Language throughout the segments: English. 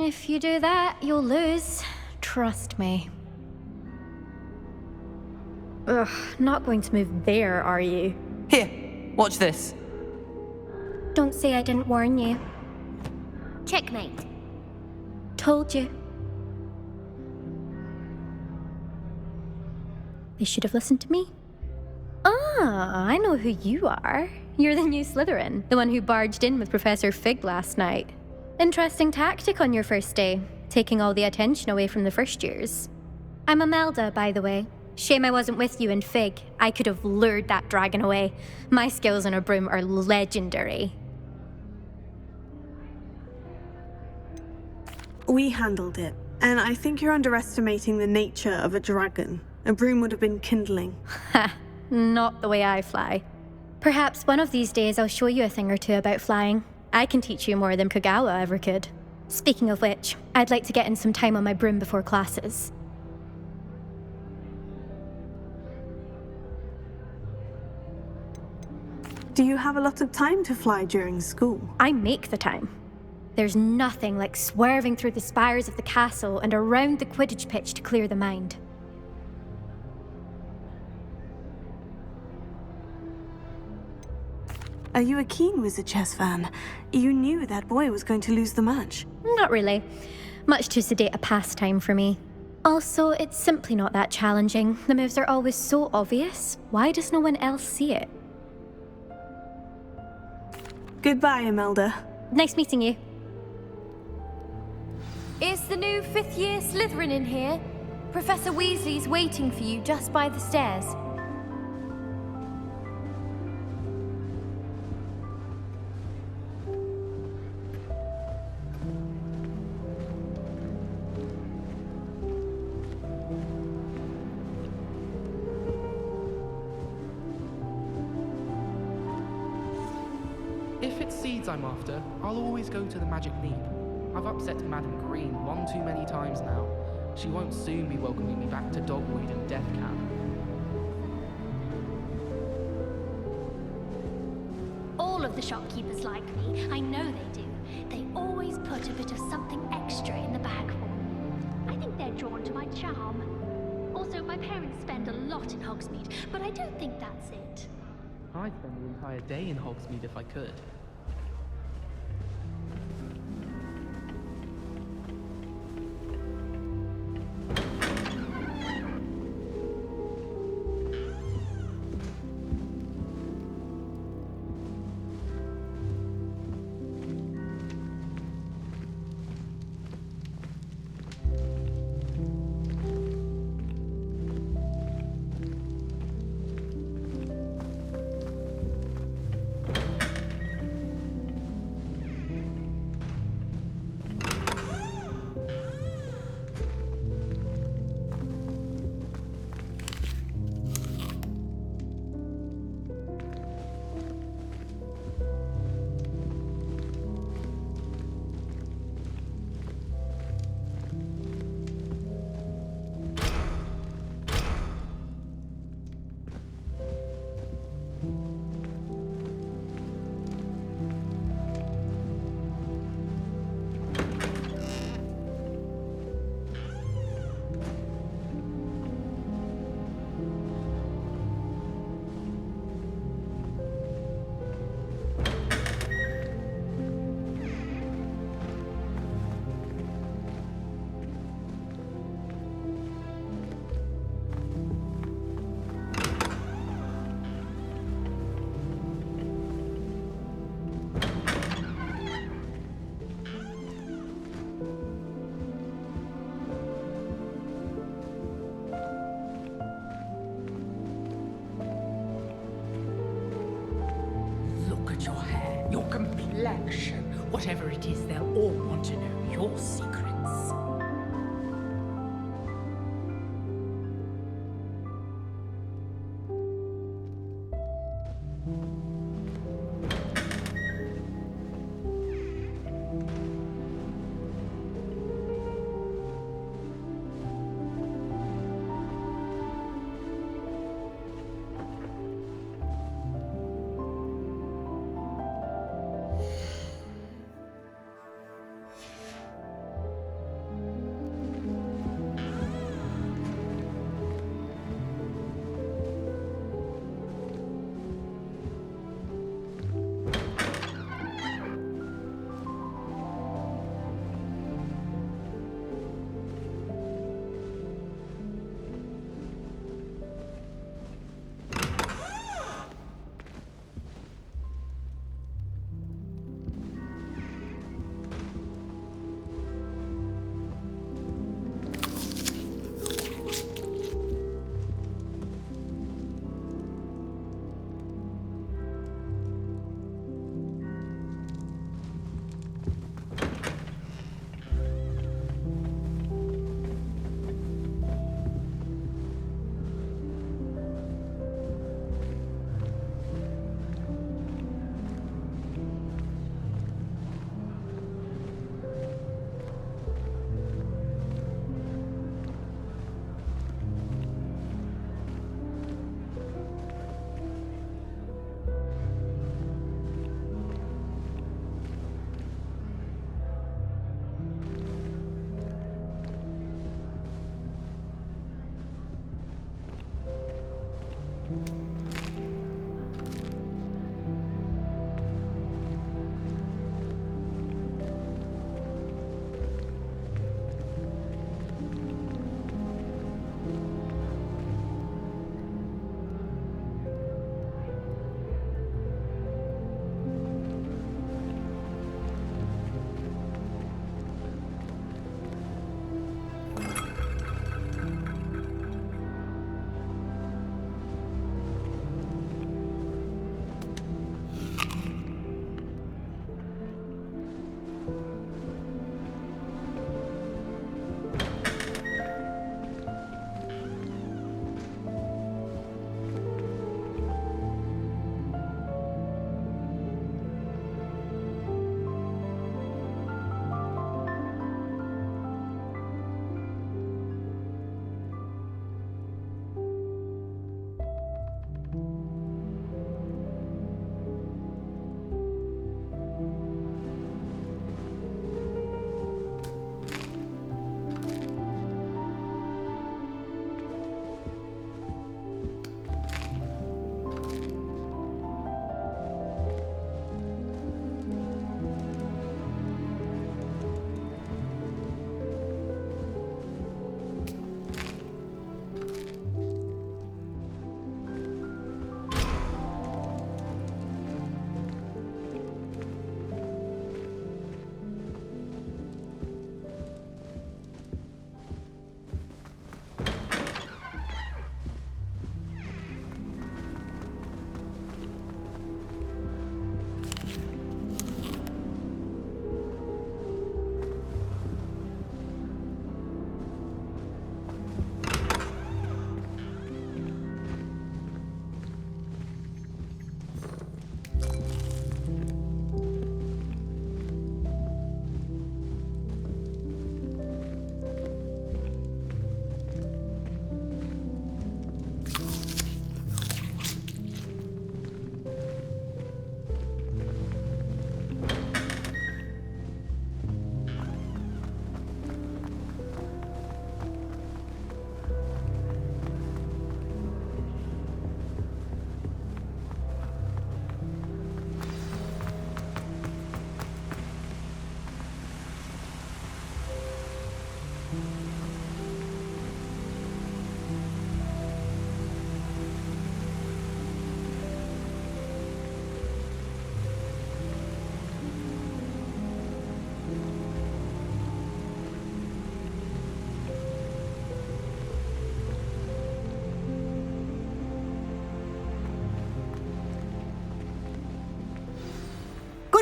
If you do that, you'll lose. Trust me. Ugh, not going to move there, are you? Here, watch this. Don't say I didn't warn you. Checkmate. Told you. They should have listened to me. Ah, I know who you are. You're the new Slytherin, the one who barged in with Professor Fig last night. Interesting tactic on your first day, taking all the attention away from the first years. I'm Imelda, by the way. Shame I wasn't with you in Fig. I could have lured that dragon away. My skills on a broom are legendary. We handled it, and I think you're underestimating the nature of a dragon. A broom would have been kindling. Ha, not the way I fly. Perhaps one of these days I'll show you a thing or two about flying. I can teach you more than Kagawa ever could. Speaking of which, I'd like to get in some time on my broom before classes. Do you have a lot of time to fly during school? I make the time. There's nothing like swerving through the spires of the castle and around the Quidditch pitch to clear the mind. Are you a keen Wizard Chess fan? You knew that boy was going to lose the match. Not really. Much too sedate a pastime for me. Also, it's simply not that challenging. The moves are always so obvious. Why does no one else see it? Goodbye, Imelda. Nice meeting you. Is the new 5th year Slytherin in here? Professor Weasley's waiting for you just by the stairs. If it's seeds I'm after, I'll always go to the Magic Leap. I've upset Madam Green one too many times now. She won't soon be welcoming me back to Dogweed and Death Camp. All of the shopkeepers like me. I know they do. They always put a bit of something extra in the bag for me. I think they're drawn to my charm. Also, my parents spend a lot in Hogsmeade, but I don't think that's it. I'd spend the entire day in Hogsmeade if I could. Your complexion, whatever it is, they'll all want to know your secrets.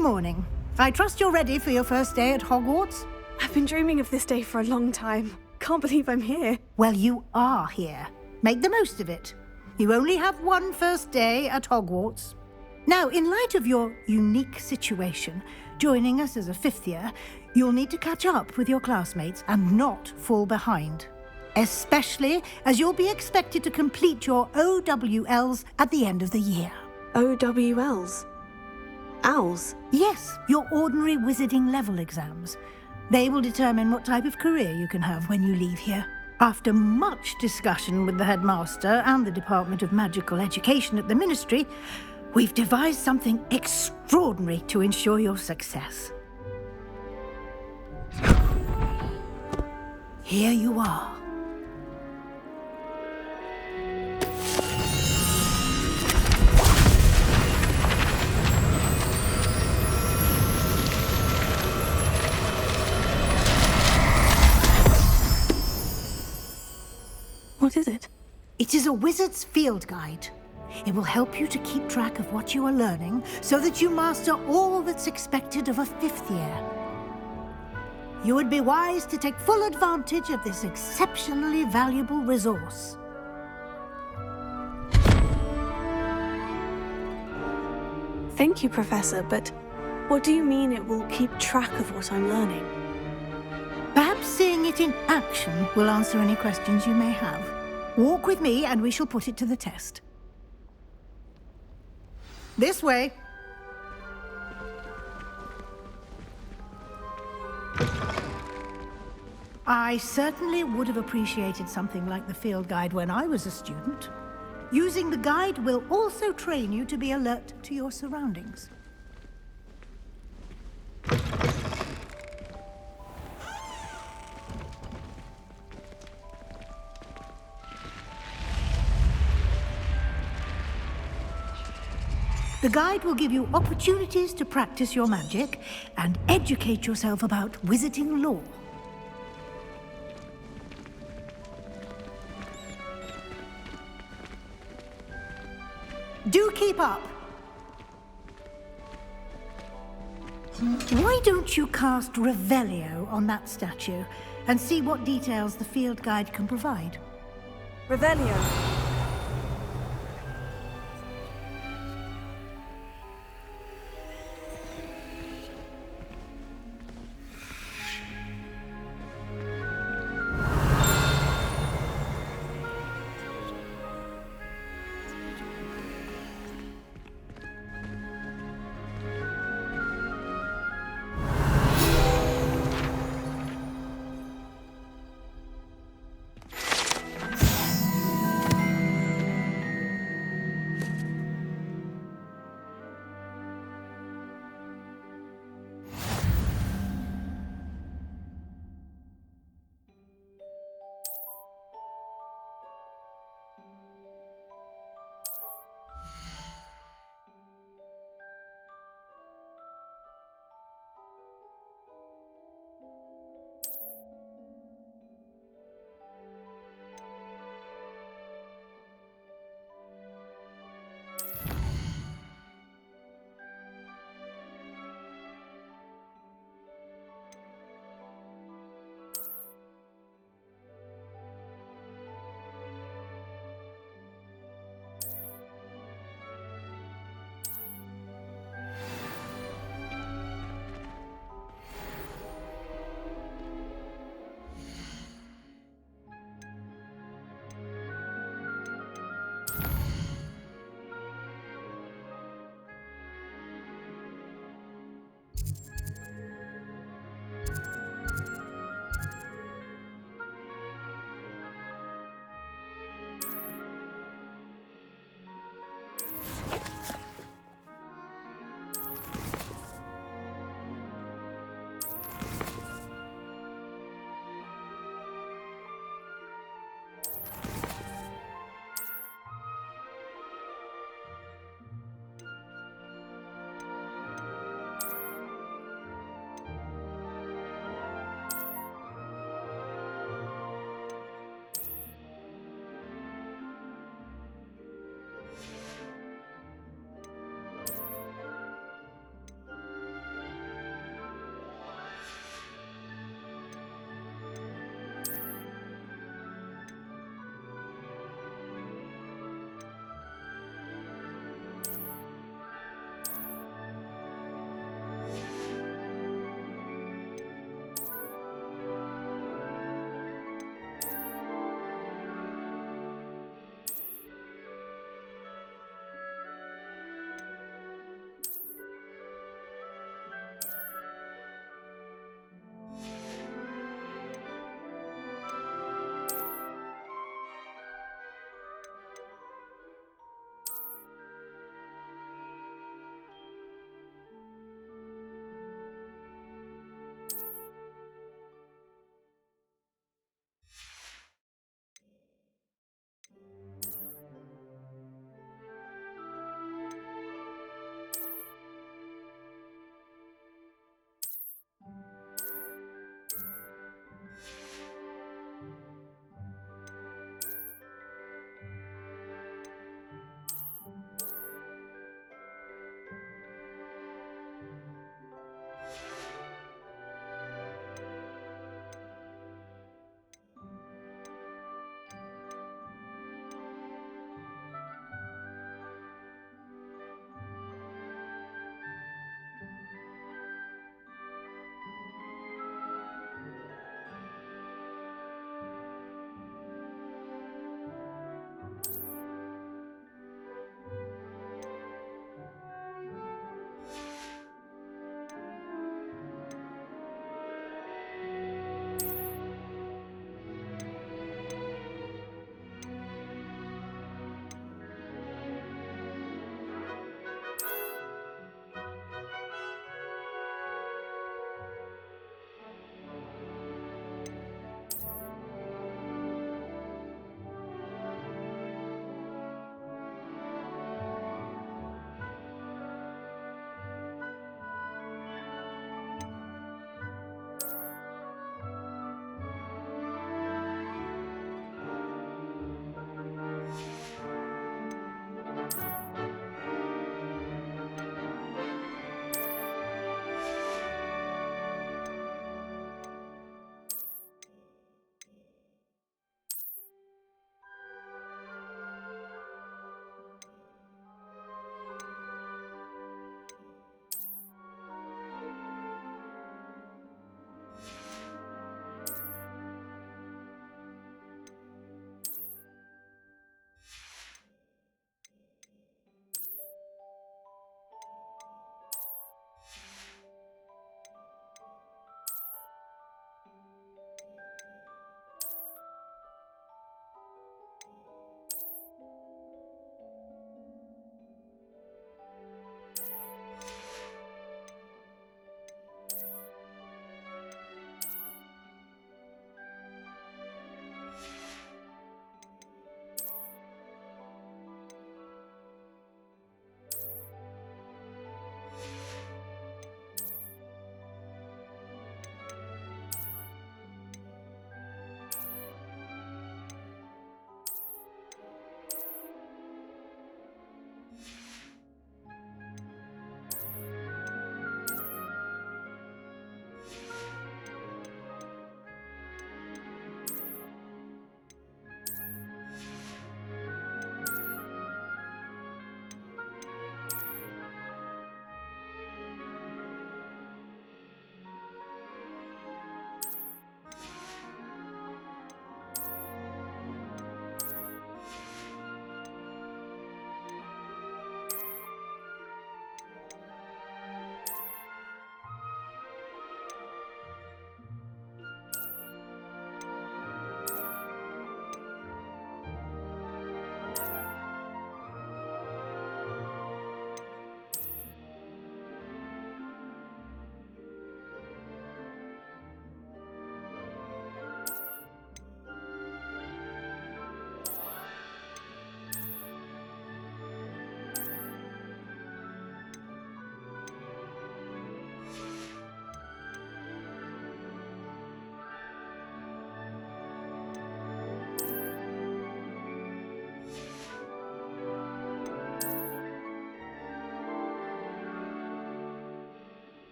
morning. I trust you're ready for your first day at Hogwarts? I've been dreaming of this day for a long time. Can't believe I'm here. Well, you are here. Make the most of it. You only have one first day at Hogwarts. Now, in light of your unique situation, joining us as a fifth year, you'll need to catch up with your classmates and not fall behind. Especially as you'll be expected to complete your OWLs at the end of the year. OWLs? Owls? Yes, your ordinary wizarding level exams. They will determine what type of career you can have when you leave here. After much discussion with the headmaster and the Department of Magical Education at the Ministry, we've devised something extraordinary to ensure your success. Here you are. What is it? It is a wizard's field guide. It will help you to keep track of what you are learning so that you master all that's expected of a fifth year. You would be wise to take full advantage of this exceptionally valuable resource. Thank you, Professor, but what do you mean it will keep track of what I'm learning? Perhaps seeing it in action will answer any questions you may have. Walk with me and we shall put it to the test. This way. I certainly would have appreciated something like the field guide when I was a student. Using the guide will also train you to be alert to your surroundings. The guide will give you opportunities to practice your magic and educate yourself about wizarding lore. Do keep up. Why don't you cast Revelio on that statue and see what details the field guide can provide? Revelio.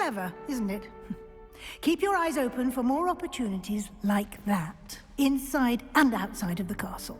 Clever, isn't it? Keep your eyes open for more opportunities like that, inside and outside of the castle.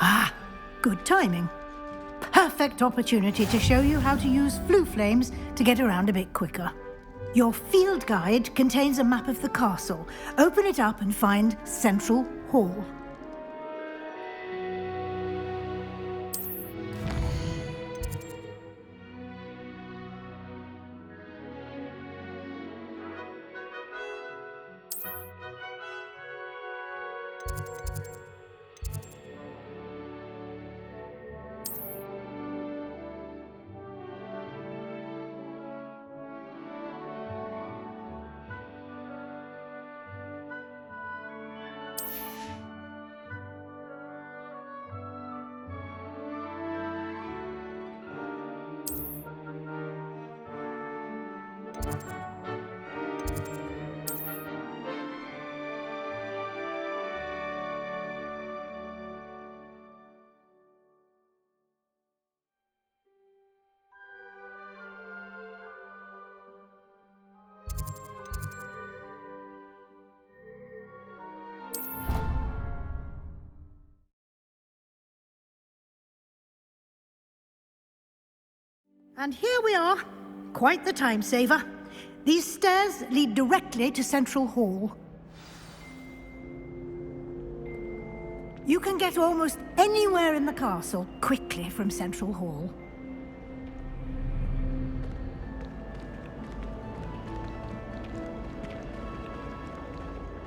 Ah, good timing. Perfect opportunity to show you how to use flue flames to get around a bit quicker. Your field guide contains a map of the castle. Open it up and find Central Hall. And here we are. Quite the time saver. These stairs lead directly to Central Hall. You can get almost anywhere in the castle quickly from Central Hall.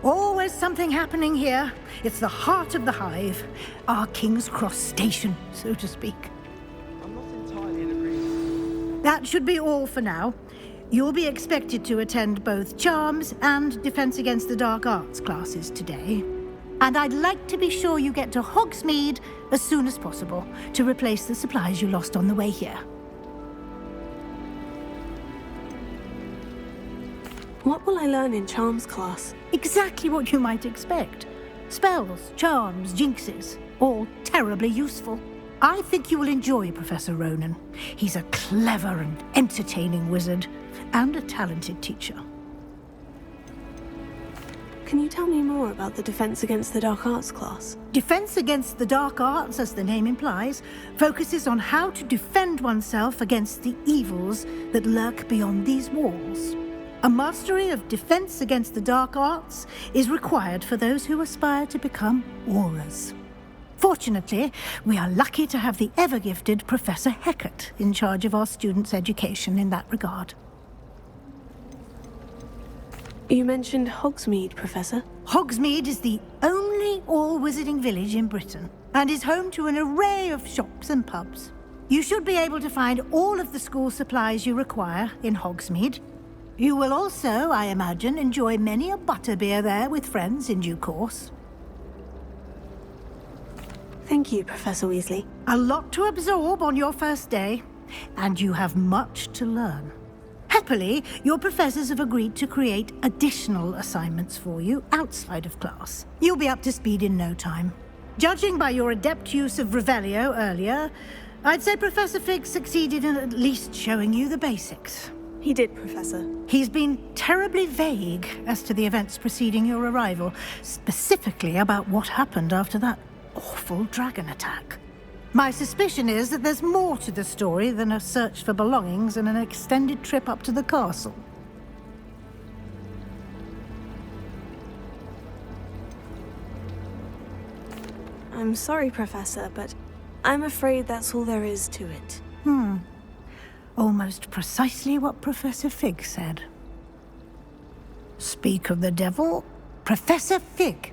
Always something happening here. It's the heart of the hive. Our King's Cross station, so to speak. I'm not entirely in agreement. That should be all for now. You'll be expected to attend both Charms and Defense Against the Dark Arts classes today. And I'd like to be sure you get to Hogsmeade as soon as possible to replace the supplies you lost on the way here. What will I learn in Charms class? Exactly what you might expect. Spells, charms, jinxes, all terribly useful. I think you will enjoy Professor Ronan. He's a clever and entertaining wizard, and a talented teacher. Can you tell me more about the Defense Against the Dark Arts class? Defense Against the Dark Arts, as the name implies, focuses on how to defend oneself against the evils that lurk beyond these walls. A mastery of Defense Against the Dark Arts is required for those who aspire to become Aurors. Fortunately, we are lucky to have the ever-gifted Professor Hecat in charge of our students' education in that regard. You mentioned Hogsmeade, Professor. Hogsmeade is the only all-wizarding village in Britain and is home to an array of shops and pubs. You should be able to find all of the school supplies you require in Hogsmeade. You will also, I imagine, enjoy many a butterbeer there with friends in due course. Thank you, Professor Weasley. A lot to absorb on your first day, and you have much to learn. Happily, your professors have agreed to create additional assignments for you outside of class. You'll be up to speed in no time. Judging by your adept use of Revelio earlier, I'd say Professor Fig succeeded in at least showing you the basics. He did, Professor. He's been terribly vague as to the events preceding your arrival, specifically about what happened after that awful dragon attack. My suspicion is that there's more to the story than a search for belongings and an extended trip up to the castle. I'm sorry, Professor, but I'm afraid that's all there is to it. Almost precisely what Professor Fig said. Speak of the devil, Professor Fig.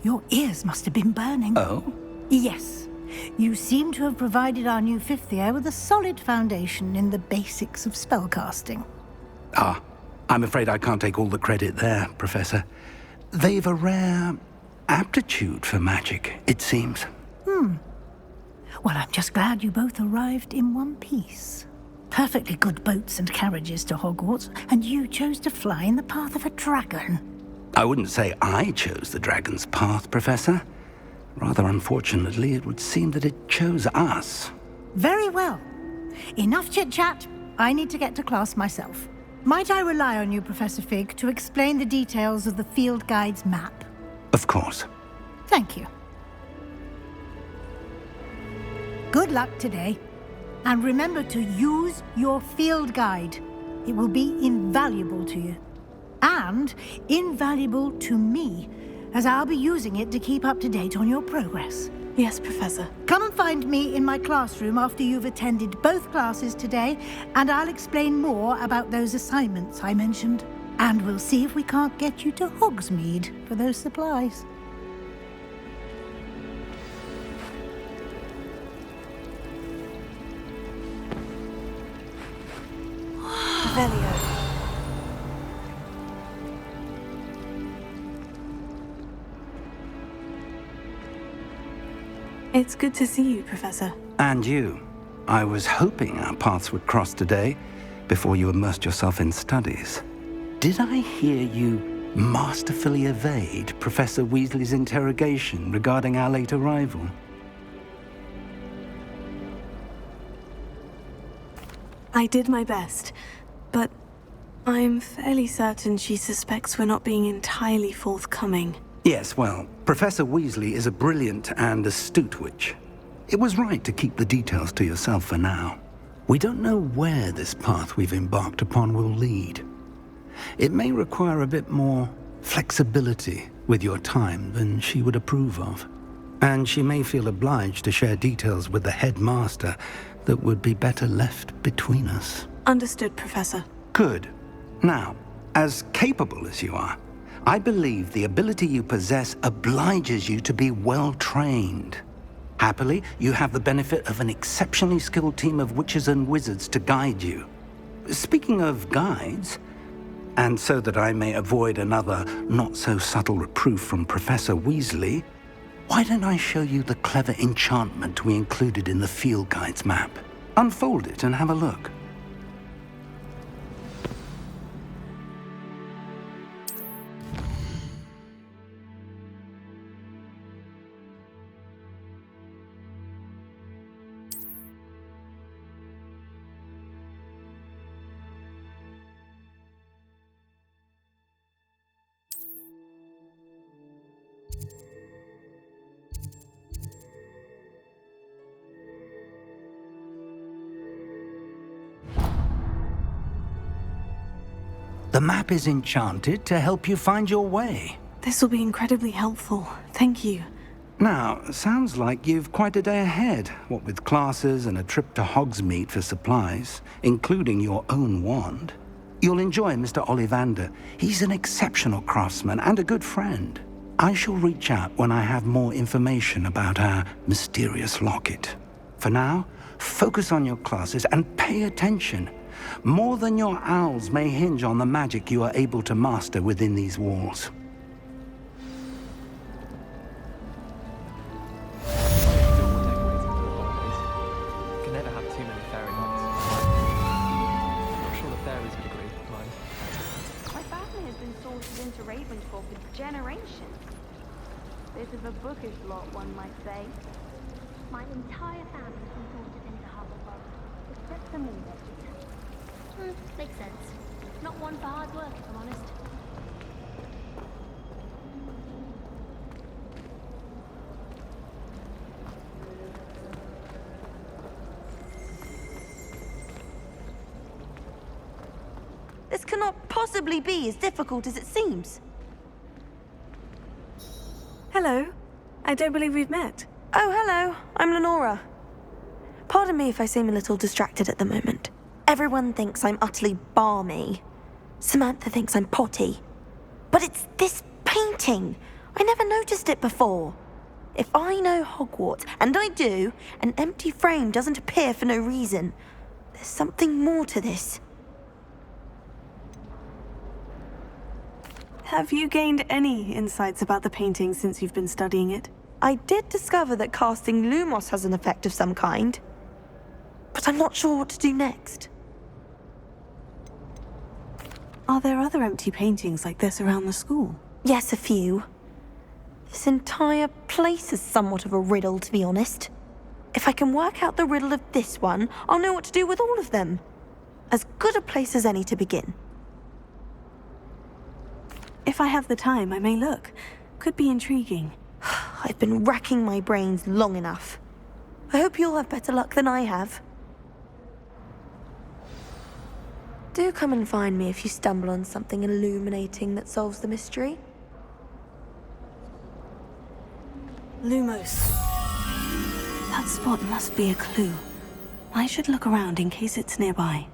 Your ears must have been burning. Oh? Yes. You seem to have provided our new fifth year with a solid foundation in the basics of spellcasting. Ah, I'm afraid I can't take all the credit there, Professor. They've a rare aptitude for magic, it seems. Well, I'm just glad you both arrived in one piece. Perfectly good boats and carriages to Hogwarts, and you chose to fly in the path of a dragon. I wouldn't say I chose the dragon's path, Professor. Rather unfortunately, it would seem that it chose us. Very well. Enough chit-chat. I need to get to class myself. Might I rely on you, Professor Fig, to explain the details of the field guide's map? Of course. Thank you. Good luck today. And remember to use your field guide. It will be invaluable to you. And invaluable to me, as I'll be using it to keep up to date on your progress. Yes, Professor. Come and find me in my classroom after you've attended both classes today, and I'll explain more about those assignments I mentioned. And we'll see if we can't get you to Hogsmeade for those supplies. Velio. It's good to see you, Professor. And you. I was hoping our paths would cross today, before you immersed yourself in studies. Did I hear you masterfully evade Professor Weasley's interrogation regarding our late arrival? I did my best, but I'm fairly certain she suspects we're not being entirely forthcoming. Yes, well, Professor Weasley is a brilliant and astute witch. It was right to keep the details to yourself for now. We don't know where this path we've embarked upon will lead. It may require a bit more flexibility with your time than she would approve of. And she may feel obliged to share details with the headmaster that would be better left between us. Understood, Professor. Good. Now, as capable as you are, I believe the ability you possess obliges you to be well trained. Happily, you have the benefit of an exceptionally skilled team of witches and wizards to guide you. Speaking of guides, and so that I may avoid another not-so-subtle reproof from Professor Weasley, why don't I show you the clever enchantment we included in the field guide's map? Unfold it and have a look. The map is enchanted to help you find your way. This will be incredibly helpful. Thank you. Now, sounds like you've quite a day ahead, what with classes and a trip to Hogsmeade for supplies, including your own wand. You'll enjoy Mr. Ollivander. He's an exceptional craftsman and a good friend. I shall reach out when I have more information about our mysterious locket. For now, focus on your classes and pay attention. More than your owls may hinge on the magic you are able to master within these walls. Can never have too many fairy lights. I'm sure the fairies would agree, mind. My family has been sorted into Ravenclaw for generations. Bit of a bookish lot, one might say. My entire family's been sorted into Hufflepuff, except the Moonbeams. Makes sense. Not one for hard work, if I'm honest. This cannot possibly be as difficult as it seems. Hello. I don't believe we've met. Oh, hello. I'm Lenora. Pardon me if I seem a little distracted at the moment. Everyone thinks I'm utterly balmy. Samantha thinks I'm potty. But it's this painting. I never noticed it before. If I know Hogwarts, and I do, an empty frame doesn't appear for no reason. There's something more to this. Have you gained any insights about the painting since you've been studying it? I did discover that casting Lumos has an effect of some kind, but I'm not sure what to do next. Are there other empty paintings like this around the school? Yes, a few. This entire place is somewhat of a riddle, to be honest. If I can work out the riddle of this one, I'll know what to do with all of them. As good a place as any to begin. If I have the time, I may look. Could be intriguing. I've been racking my brains long enough. I hope you'll have better luck than I have. Do come and find me if you stumble on something illuminating that solves the mystery. Lumos. That spot must be a clue. I should look around in case it's nearby.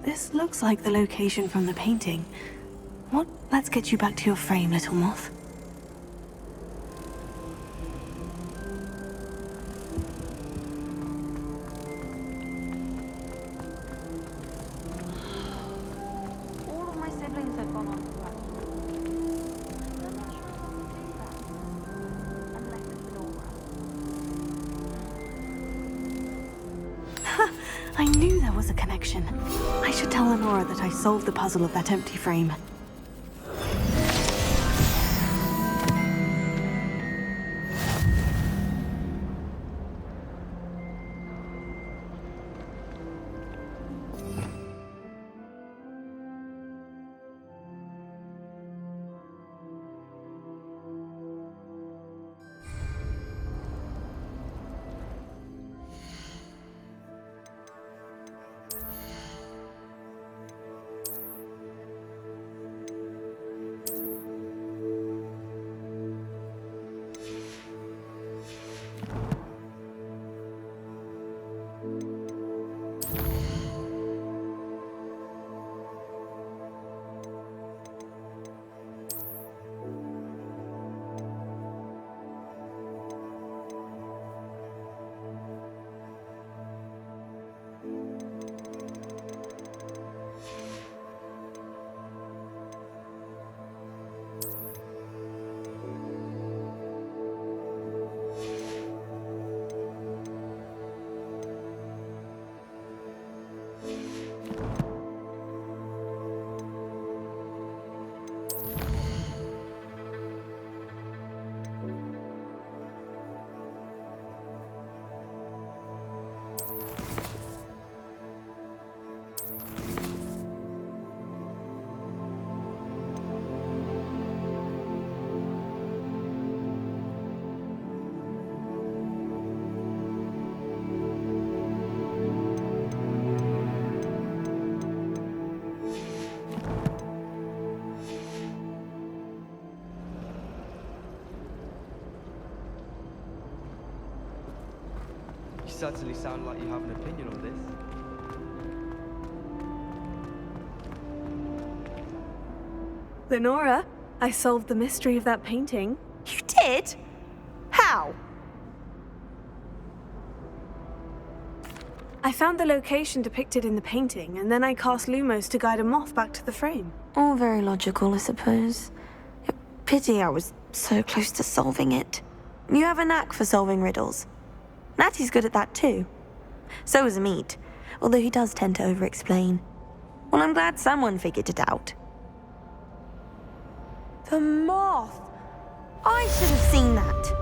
This looks like the location from the painting. What? Let's get you back to your frame, little moth. All of my siblings have gone on to practice. I'm not sure if I'll do that. Unless it's Lenora. I knew there was a connection. I should tell Lenora that I solved the puzzle of that empty frame. You certainly sound like you have an opinion on this. Lenora, I solved the mystery of that painting. You did? How? I found the location depicted in the painting, and then I cast Lumos to guide a moth back to the frame. All very logical, I suppose. Pity I was so close to solving it. You have a knack for solving riddles. Natty's good at that too. So is Amit, although he does tend to over-explain. Well, I'm glad someone figured it out. The moth! I should have seen that.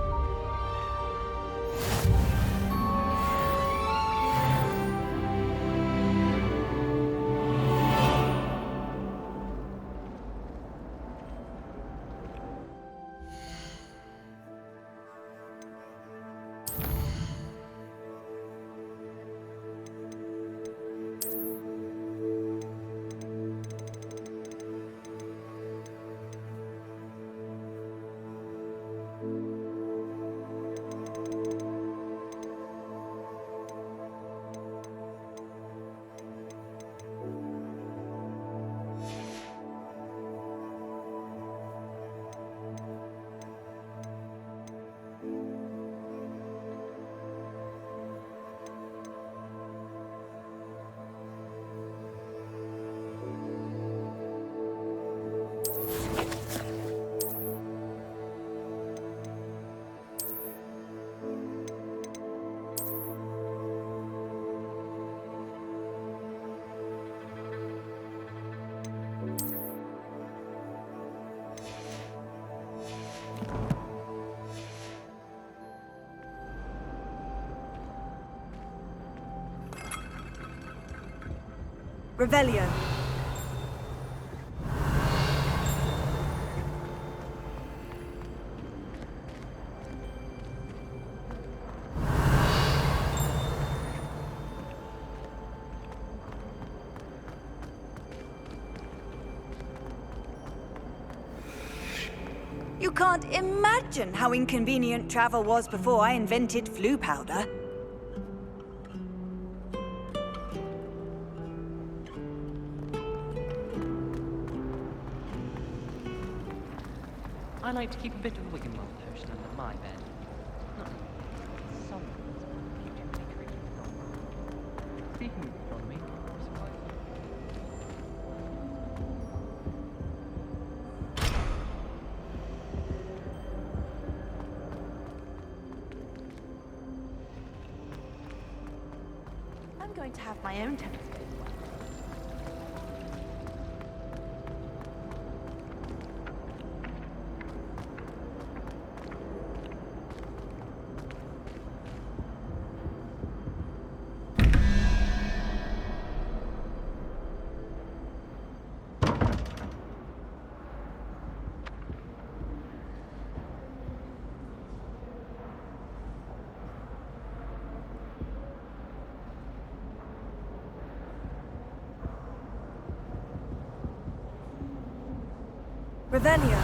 Revelio. You can't imagine how inconvenient travel was before I invented flu powder. I like to keep a bit of Wiggenweld potion under my bed. Not someone's gently creeping along. Speaking of astronomy, I'm going to have my own telescope. Revelio.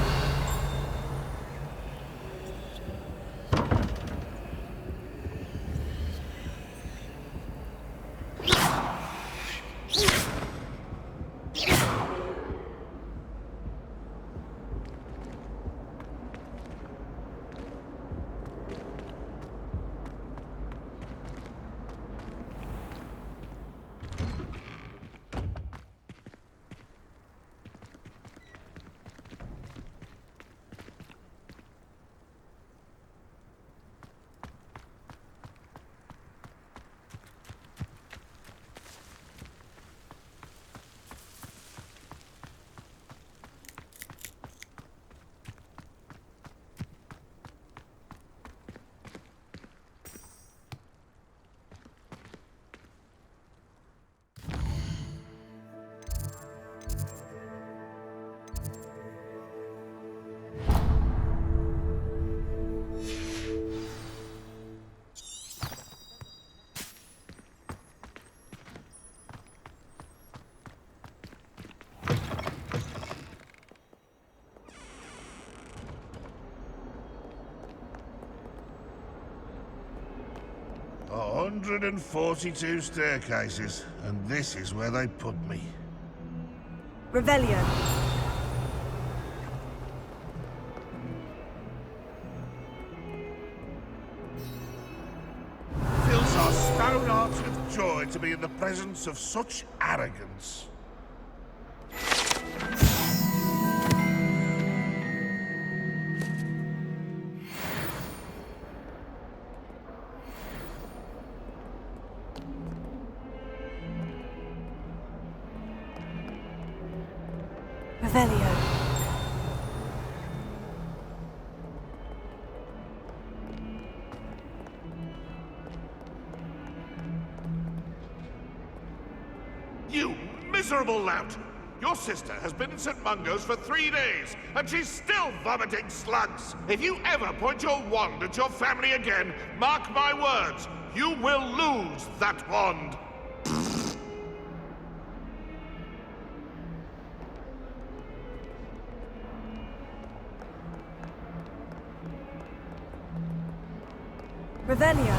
A 142 staircases, and this is where they put me. Revelio. Fills our stone hearts with joy to be in the presence of such arrogance. Revelio. You miserable lout! Your sister has been in St. Mungo's for 3 days, and she's still vomiting slugs! If you ever point your wand at your family again, mark my words, you will lose that wand! Revelio.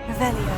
Revelio.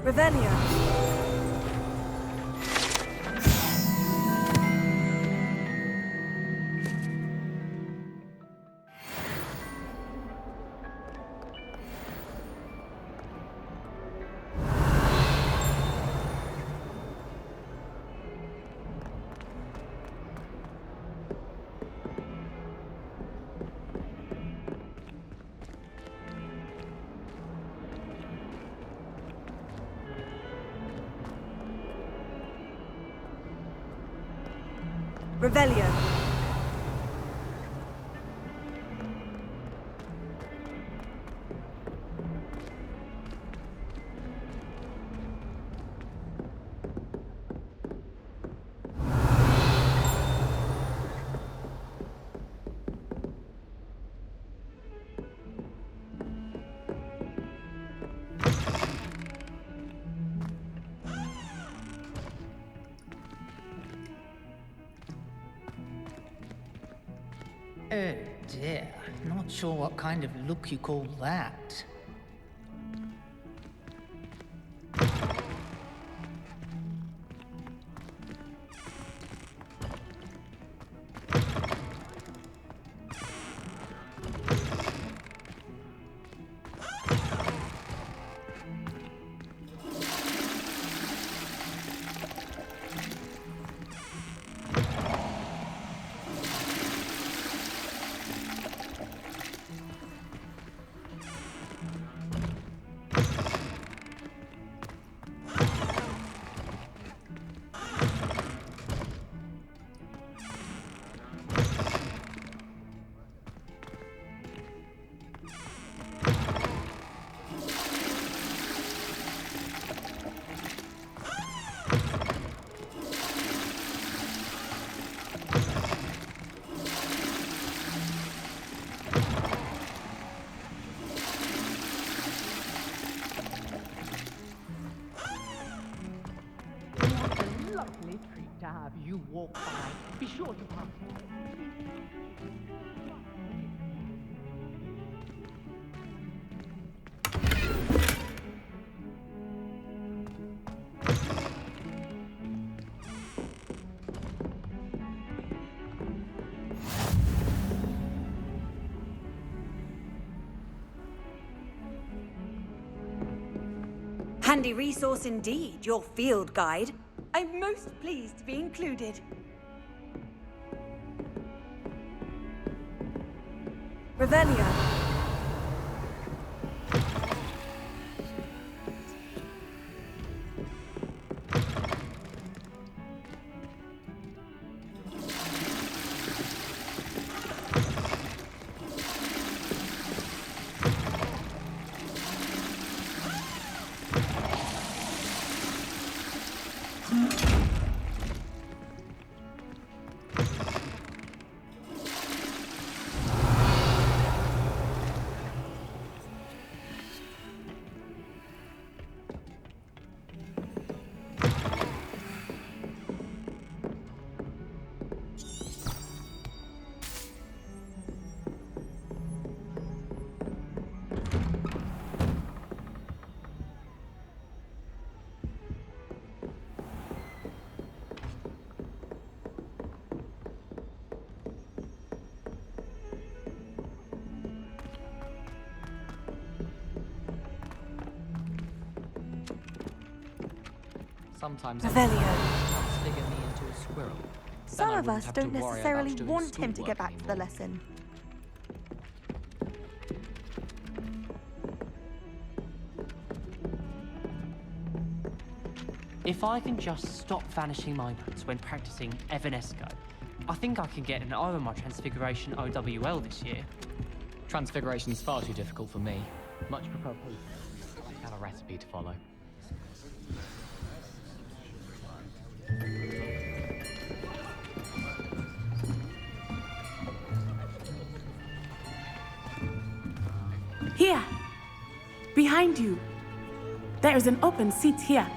Revelio. Revelio. Oh dear, not sure what kind of look you call that. Lovely treat to have you walk by. Be sure to pass. Handy resource indeed, your field guide. I'm most pleased to be included. Revelio. Sometimes Revelio. transfigure me into a squirrel. Some Then I of wouldn't us have to don't worry about necessarily doing want him to schoolwork get back to the anymore. lesson. If I can just stop vanishing moments when practicing Evanesco, I think I can get an O in my Transfiguration OWL this year. Transfiguration's far too difficult for me. Much prefer potion. I have a recipe to follow. Here! Behind you! There is an open seat here.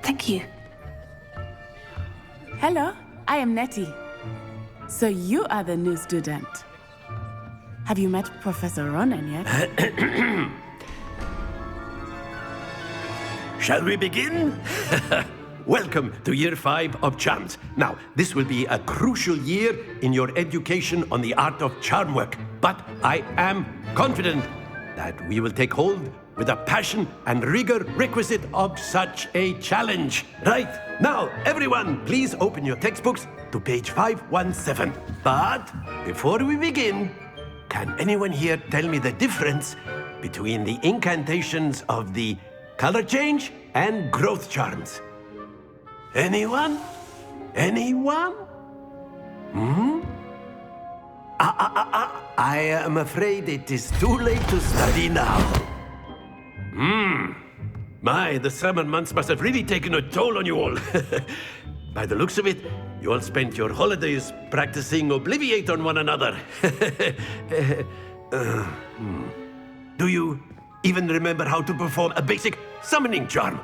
Thank you. Hello, I am Nettie. So you are the new student. Have you met Professor Ronan yet? Shall we begin? Welcome to Year 5 of Charms. Now, this will be a crucial year in your education on the art of charm work, but I am confident that we will take hold with the passion and rigor requisite of such a challenge. Right, now, everyone, please open your textbooks to page 517. But before we begin, can anyone here tell me the difference between the incantations of the color change and growth charms? Anyone? Anyone? I am afraid it is too late to study now. My, the summer months must have really taken a toll on you all. By the looks of it, you all spent your holidays practicing Obliviate on one another. Do you even remember how to perform a basic summoning charm?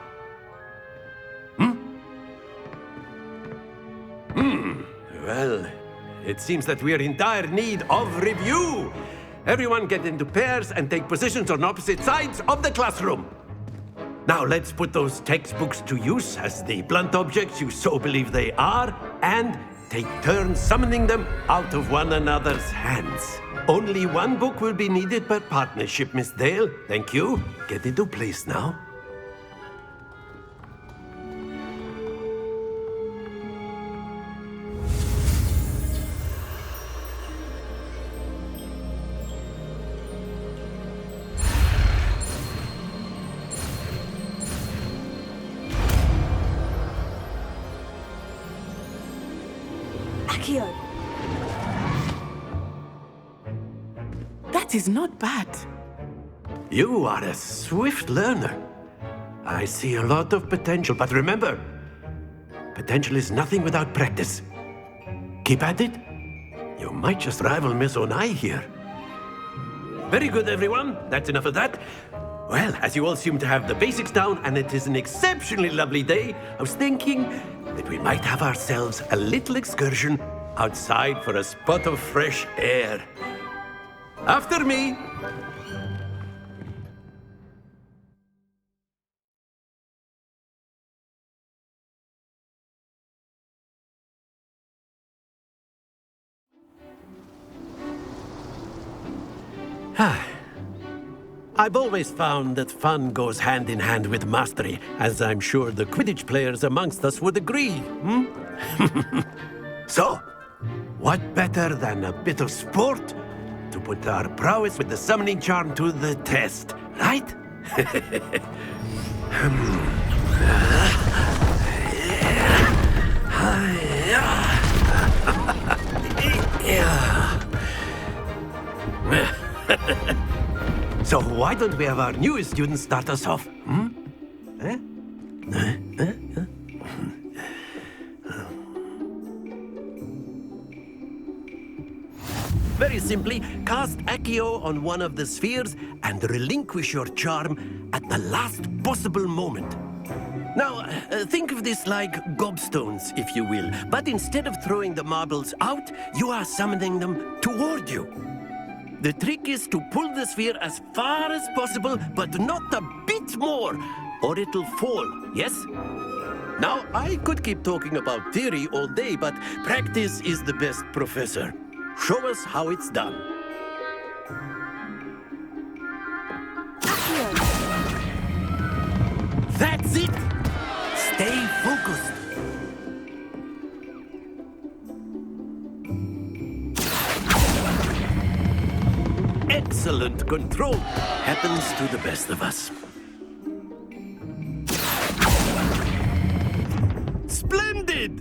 Well, it seems that we are in dire need of review. Everyone get into pairs and take positions on opposite sides of the classroom. Now let's put those textbooks to use as the blunt objects you so believe they are, and take turns summoning them out of one another's hands. Only one book will be needed per partnership, Miss Dale. Thank you. Get into place now. That is not bad. You are a swift learner. I see a lot of potential, but remember, potential is nothing without practice. Keep at it. You might just rival Miss Onai here. Very good, everyone. That's enough of that. Well, as you all seem to have the basics down, and it is an exceptionally lovely day, I was thinking that we might have ourselves a little excursion outside for a spot of fresh air. After me. I've always found that fun goes hand in hand with mastery, as I'm sure the Quidditch players amongst us would agree. So, what better than a bit of sport to put our prowess with the summoning charm to the test, right? So why don't we have our newest student start us off? Very simply, cast Accio on one of the spheres and relinquish your charm at the last possible moment. Now, think of this like gobstones, if you will, but instead of throwing the marbles out, you are summoning them toward you. The trick is to pull the sphere as far as possible, but not a bit more, or it'll fall, yes? Now, I could keep talking about theory all day, but practice is the best professor. Show us how it's done. That's it! Stay focused. Excellent control. Happens to the best of us. Splendid!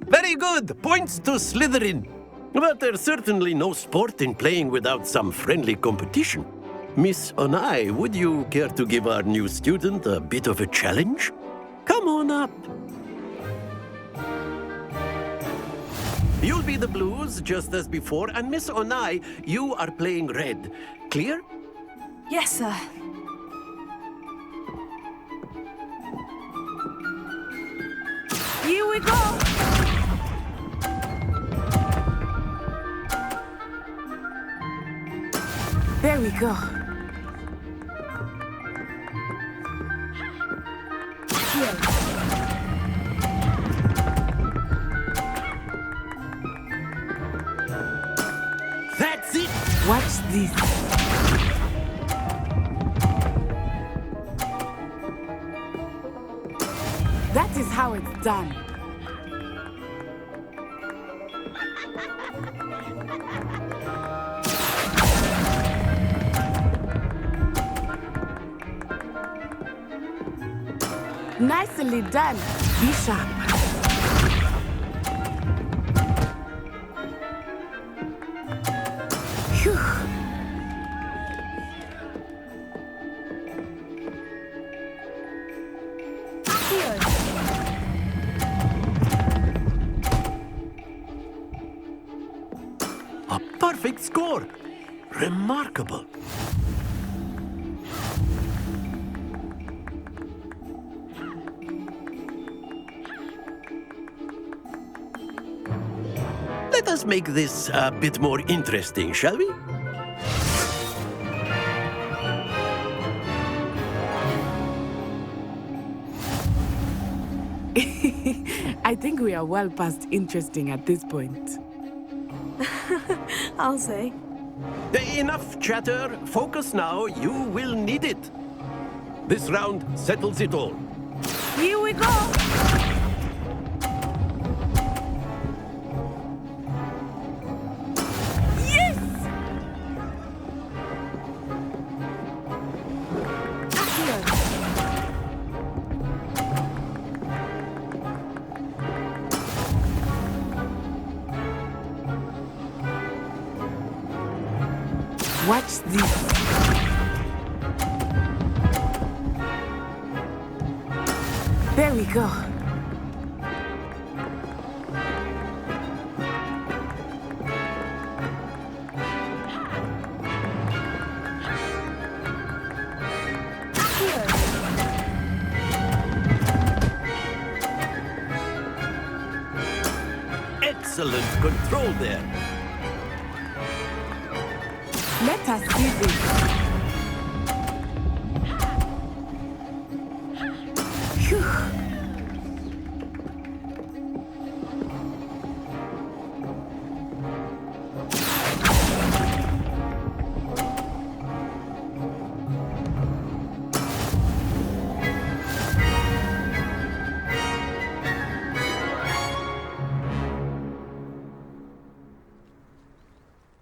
Very good. Points to Slytherin. But there's certainly no sport in playing without some friendly competition. Miss Onai, would you care to give our new student a bit of a challenge? Come on up. You'll be the blues, just as before, and Miss Onai, you are playing red. Clear? Yes, sir. Here we go! go. That's it! Watch this. That is how it's done. Nicely done. Be sharp. Phew. A perfect score! Remarkable. Let us make this a bit more interesting, shall we? I think we are well past interesting at this point. I'll say. Enough chatter. Focus now. You will need it. This round settles it all. Here we go! Watch this. There we go. Excellent control there. Let us see this. Phew.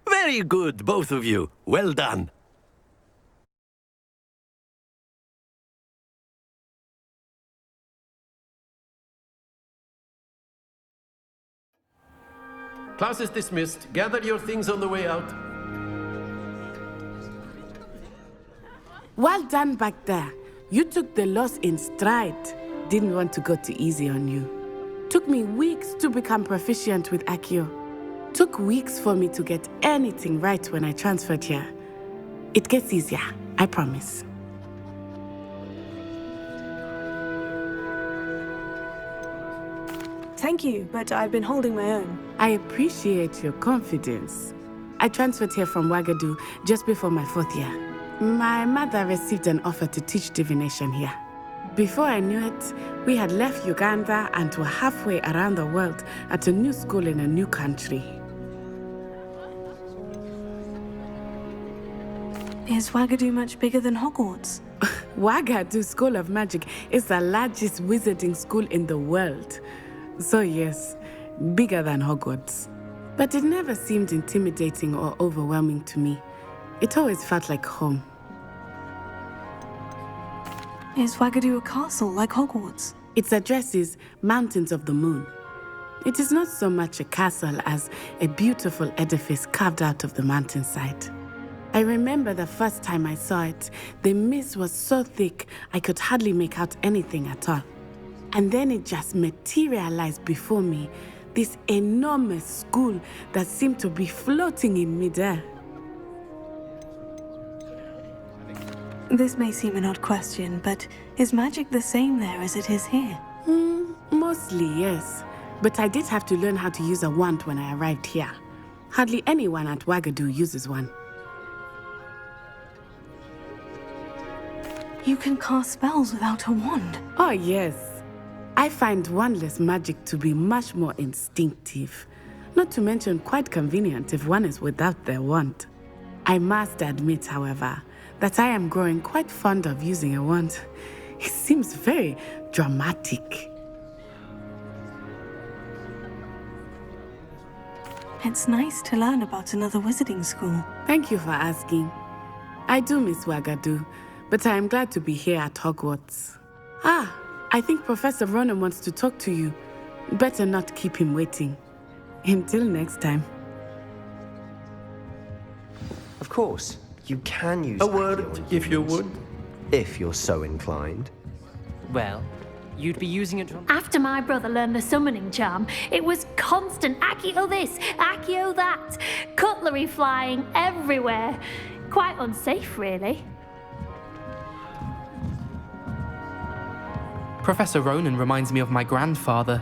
Very good, both of you. Well done. Class is dismissed. Gather your things on the way out. Well done back there. You took the loss in stride. Didn't want to go too easy on you. Took me weeks to become proficient with Accio. Took weeks for me to get anything right when I transferred here. It gets easier, I promise. Thank you, but I've been holding my own. I appreciate your confidence. I transferred here from Wagadu just before my 4th year. My mother received an offer to teach divination here. Before I knew it, we had left Uganda and were halfway around the world at a new school in a new country. Is Wagadu much bigger than Hogwarts? Wagadu School of Magic is the largest wizarding school in the world. So yes, bigger than Hogwarts. But it never seemed intimidating or overwhelming to me. It always felt like home. Is Wagadu a castle like Hogwarts? Its address is Mountains of the Moon. It is not so much a castle as a beautiful edifice carved out of the mountainside. I remember the first time I saw it, the mist was so thick I could hardly make out anything at all. And then it just materialized before me, this enormous school that seemed to be floating in midair. This may seem an odd question, but is magic the same there as it is here? Mostly, yes. But I did have to learn how to use a wand when I arrived here. Hardly anyone at Wagadu uses one. You can cast spells without a wand. Oh, yes. I find wandless magic to be much more instinctive. Not to mention quite convenient if one is without their wand. I must admit, however, that I am growing quite fond of using a wand. It seems very dramatic. It's nice to learn about another wizarding school. Thank you for asking. I do miss Wagadu, but I am glad to be here at Hogwarts. Ah, I think Professor Ronan wants to talk to you. Better not keep him waiting. Until next time. Of course, you can use A word, if you would. if you're so inclined. Well, you'd be using it to... After my brother learned the summoning charm, it was constant Accio this, Accio that, cutlery flying everywhere. Quite unsafe, really. Professor Ronan reminds me of my grandfather.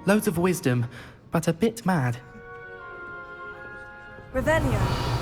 Loads of wisdom, but a bit mad. Revelio.